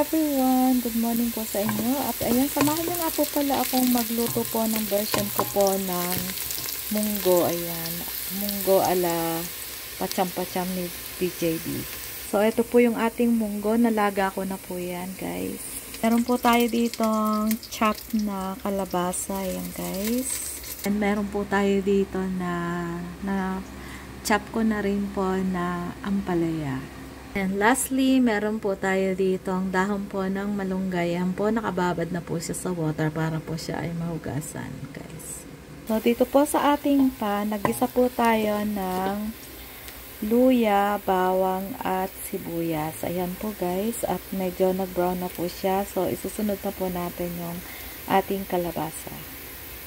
Everyone, good morning po sa inyo. At ayan, samahan niyo nga po pala akong magluto po ng version ko po ng munggo. Ayan, munggo ala pacham-pacham ni DJB. So, ito po yung ating munggo. Nalaga ko na po yan, guys. Meron po tayo ditong chop na kalabasa. Ayan, guys. And meron po tayo dito na chop ko na rin po na ampalaya. And lastly, meron po tayo dito ang dahon po ng malunggay. Yan po, nakababad na po siya sa water para po siya ay mahugasan, guys. So, dito po sa ating pan, nag-isa po tayo ng luya, bawang, at sibuyas. Ayan po, guys. At medyo nag-brown na po siya. So, isusunod na po natin yung ating kalabasa.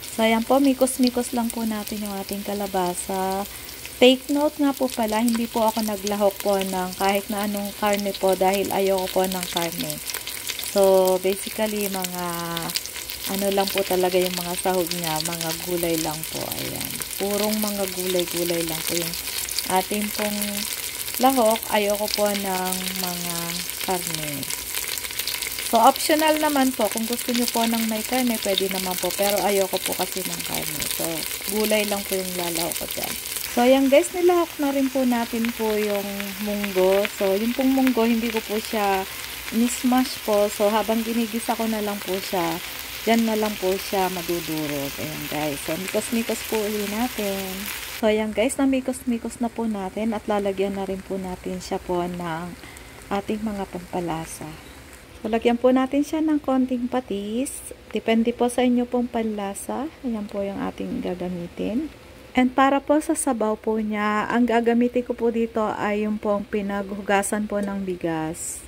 So, ayan po, mikos-mikos lang po natin yung ating kalabasa. Take note nga po pala, hindi po ako naglahok po ng kahit na anong karne po dahil ayoko po ng karne. So, basically, mga ano lang po talaga yung mga sahog niya, mga gulay lang po. Ayan. Purong mga gulay-gulay lang po yung ating pong lahok. Ayoko po ng mga karne. So, optional naman po. Kung gusto nyo po ng may karne, pwede naman po. Pero ayoko po kasi ng karne. So, gulay lang po yung lalahok ko dyan. So, ayan guys, nilahok na rin po natin po yung munggo. So, yung pong munggo, hindi ko po siya ni-smash po. So, habang ginigisa ko na lang po siya, dyan na lang po siya madudurog. Ayan guys. So, mikos-mikos po ulit natin. So, ayan guys, namikos-mikos na po natin at lalagyan na rin po natin siya po ng ating mga pampalasa. So, lagyan po natin siya ng konting patis. Depende po sa inyo pong panlasa. Ayan po yung ating gagamitin. And para po sa sabaw po niya, ang gagamitin ko po dito ay yung pong pinaghugasan po ng bigas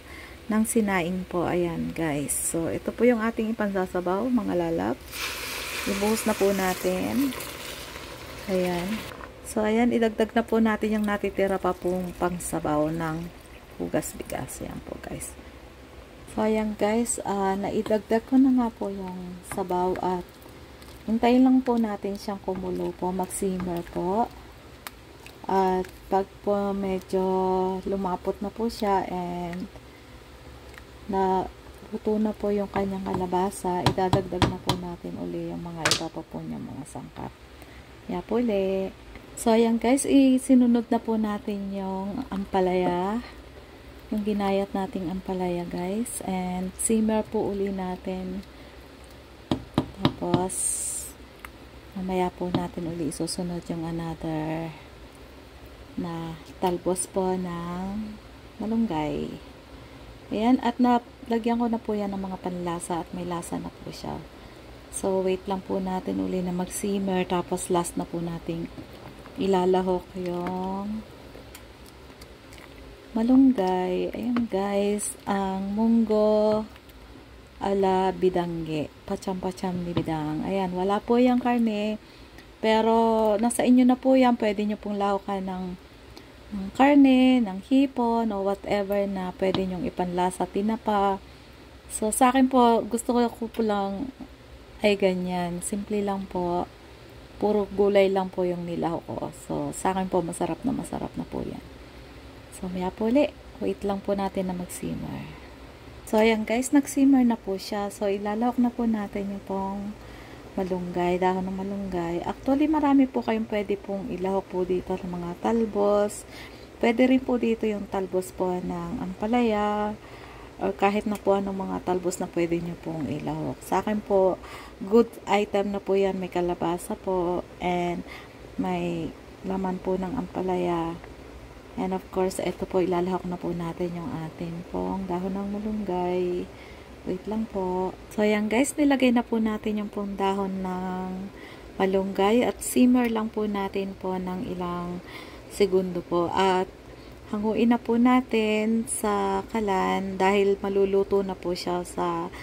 ng sinaing po. Ayan guys. So, ito po yung ating ipansasabaw, mga lalap. Ibuhos na po natin. Ayan. So, ayan, idagdag na po natin yung natitira pa pong pangsabaw ng hugas bigas. Ayan po guys. So, ayan guys, naidagdag ko na nga po yung sabaw at hintayin lang po natin siyang kumulo po, mag-simmer po. At pag po medyo lumapot na po siya and naluto na po yung kanyang kalabasa, idadagdag na po natin uli yung mga iba pa po niya mga sangkap. Yan po uli. So, ayan guys, isinunod na po natin yung ampalaya. Yung ginayat nating ampalaya guys. And simmer po uli natin. Tapos, mamaya po natin uli isusunod yung another na talbos po ng malunggay. Ayan, at nalagyan ko na po yan ng mga panlasa at may lasa na po siya. So, wait lang po natin uli na mag-simmer. Tapos, last na po natin ilalahok yung malunggay. Ayan guys, ang munggo ala bidangge, pacham-pacham ni bidang. Ayan, wala po yung karne, pero nasa inyo na po yan. Pwede nyo pong lahukan ng karne, ng hipon, o whatever na pwede nyong ipanlasa, tinapa. So, sa akin po, gusto ko po lang ay ganyan. Simple lang po. Puro gulay lang po yung nilahok ko. So, sa akin po, masarap na po yan. So, maya po ulit. Wait lang po natin na mag-simmer. So, ayan guys, nag-simmer na po siya. So, ilalahok na po natin yung pong malunggay, dahon ng malunggay. Actually, marami po kayong pwede pong ilahok po dito ng mga talbos. Pwede rin po dito yung talbos po ng ampalaya, or kahit na po anong mga talbos na pwede nyo pong ilahok. Sa akin po, good item na po yan. May kalabasa po, and may laman po ng ampalaya. And of course, ito po, ilalahok na po natin yung ating pong dahon ng malunggay. Wait lang po. So, ayan guys, nilagay na po natin yung pong dahon ng malunggay at simmer lang po natin po ng ilang segundo po. At hanguin na po natin sa kalan dahil maluluto na po siya sa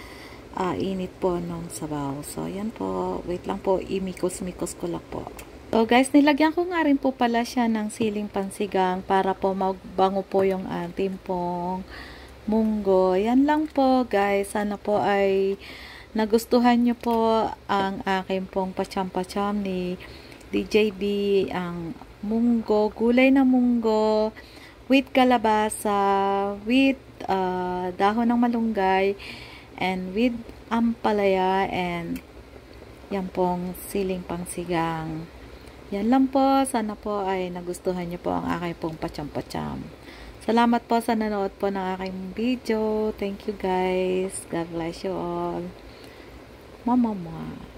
init po ng sabaw. So, ayan po. Wait lang po, imikos-mikos ko lang po. So guys, nilagyan ko nga rin po pala siya ng siling pansigang para po magbango po yung ating pong munggo. Yan lang po guys. Sana po ay nagustuhan nyo po ang aking pong pacham-pacham ni DJB. Ang munggo, gulay na munggo with kalabasa, with dahon ng malunggay and with ampalaya and yan pong siling pangsigang. Yan lang po. Sana po ay nagustuhan niyo po ang aking pong pacham-pacham. Salamat po sa nanood po ng aking video. Thank you guys. God bless you all. Mama.